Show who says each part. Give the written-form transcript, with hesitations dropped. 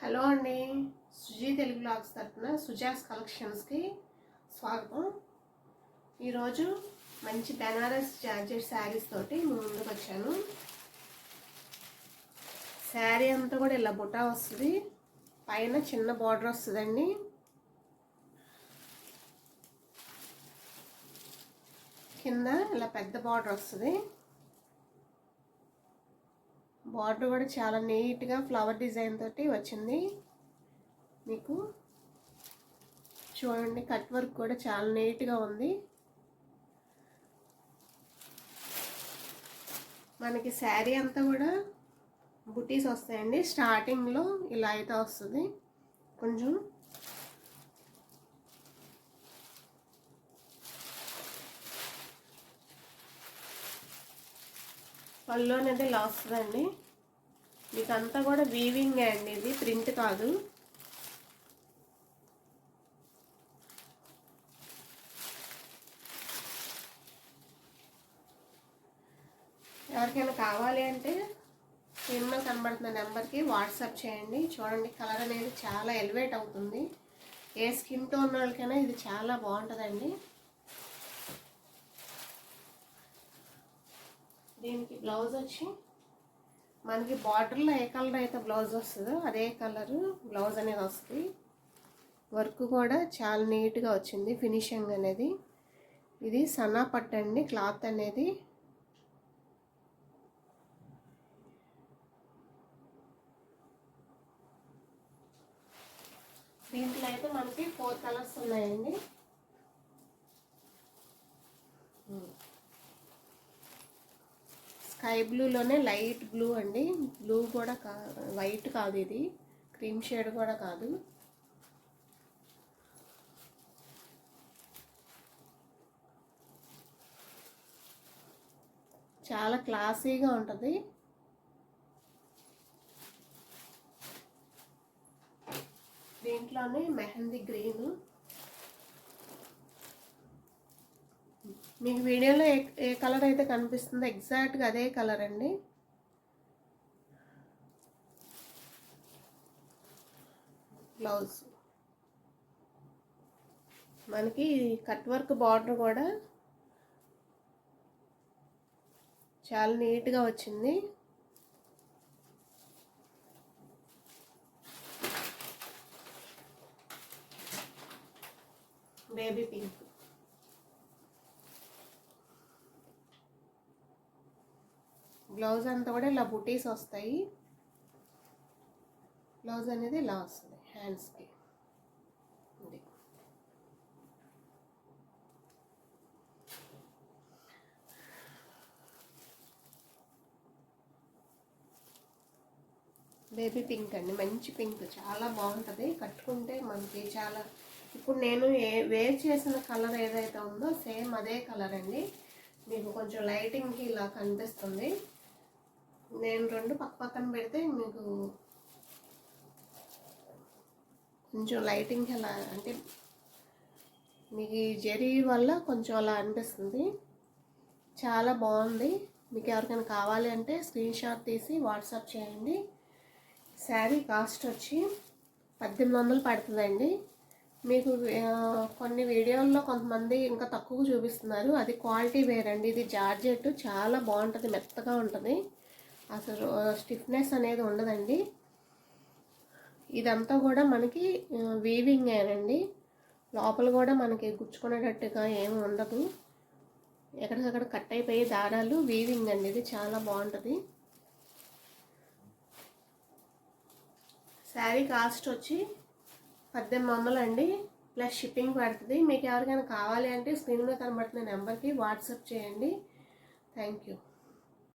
Speaker 1: Hello అండి, Suji Telugu blogs తరఫున సుజాస్ కలెక్షన్స్కి స్వాగతం. ఈరోజు మంచి బెనారస్ జార్జెట్ శారీస్ తోటి ముందుకు వచ్చాను. శారీ అంతా కూడా ఇలా బుటా వస్తుంది, పైన చిన్న బార్డర్ వస్తుందండి. కింద ఇలా పెద్ద బార్డర్ వస్తుంది. బార్డర్ కూడా చాలా నీట్గా ఫ్లవర్ డిజైన్ తోటి వచ్చింది. మీకు చూడండి, కట్ వర్క్ కూడా చాలా నీట్గా ఉంది. మనకి శారీ అంతా కూడా బుటీస్ వస్తాయండి. స్టార్టింగ్లో ఇలా అయితే వస్తుంది. కొంచెం పళ్ళు అనేది ఇలా వస్తుందండి. మీకు అంతా కూడా వీవింగ్ అండి, ఇది ప్రింట్ కాదు. ఎవరికైనా కావాలి అంటే స్క్రీన్లో కనబడుతున్న నెంబర్కి వాట్సాప్ చేయండి. చూడండి, కలర్ అనేది చాలా ఎలివేట్ అవుతుంది. ఏ స్కిన్ టోన్ వాళ్ళకైనా ఇది చాలా బాగుంటుందండి. దీనికి బ్లౌజ్ వచ్చి మనకి బార్డర్లో ఏ కలర్ అయితే బ్లౌజ్ వస్తుందో అదే కలరు బ్లౌజ్ అనేది వస్తుంది. వర్క్ కూడా చాలా నీట్గా వచ్చింది, ఫినిషింగ్ అనేది. ఇది సన్నా పట్టు అండి, క్లాత్ అనేది. దీంట్లో అయితే మనకి 4 కలర్స్ ఉన్నాయండి. స్కై బ్లూలోనే లైట్ బ్లూ అండి. బ్లూ కూడా వైట్ కాదు, ఇది క్రీమ్ షేడ్ కూడా కాదు. చాలా క్లాసీగా ఉంటుంది. దీంట్లోనే మెహందీ గ్రీన్. మీకు వీడియోలో ఏ కలర్ అయితే కనిపిస్తుందో ఎగ్జాక్ట్గా అదే కలర్ అండి. బ్లౌజ్ మనకి కట్ వర్క్ బార్డర్ కూడా చాలా నీట్గా వచ్చింది. Baby pink. బ్లౌజ్ అంతా కూడా ఇలా బుటీస్ వస్తాయి. బ్లౌజ్ అనేది ఇలా వస్తుంది హ్యాండ్స్కి. బేబీ పింక్ అండి, మంచి పింక్, చాలా బాగుంటుంది. కట్టుకుంటే మనకి చాలా, ఇప్పుడు నేను వేర్ చేసిన కలర్ ఏదైతే ఉందో సేమ్ అదే కలర్ అండి. మీకు కొంచెం లైటింగ్కి ఇలా కనిపిస్తుంది. నేను 2 పక్కన పెడితే మీకు కొంచెం లైటింగ్ ఎలా అంటే మీకు జరీ వల్ల కొంచెం అలా అనిపిస్తుంది. చాలా బాగుంది. మీకు ఎవరికైనా కావాలి అంటే స్క్రీన్ షాట్ తీసి వాట్సాప్ చేయండి. శారీ కాస్ట్ వచ్చి 1800 పడుతుందండి. మీకు కొన్ని వీడియోల్లో కొంతమంది ఇంకా తక్కువ చూపిస్తున్నారు, అది క్వాలిటీ వేరండి. ఇది జార్జెట్ చాలా బాగుంటుంది, మెత్తగా ఉంటుంది, అసలు స్టిఫ్నెస్ అనేది ఉండదండి. ఇదంతా కూడా మనకి వీవింగ్ ఏనండి. లోపల కూడా మనకి గుచ్చుకునేటట్టుగా ఏమి ఉండదు, ఎక్కడికక్కడ కట్ అయిపోయి దారాలు వీవింగ్ అండి. ఇది చాలా బాగుంటుంది. శారీ కాస్ట్ వచ్చి 1800 అండి, ప్లస్ షిప్పింగ్ పడుతుంది. మీకు ఎవరికైనా కావాలి అంటే స్క్రీన్ మీద కనబడుతున్న నెంబర్కి వాట్సాప్ చేయండి. Thank you.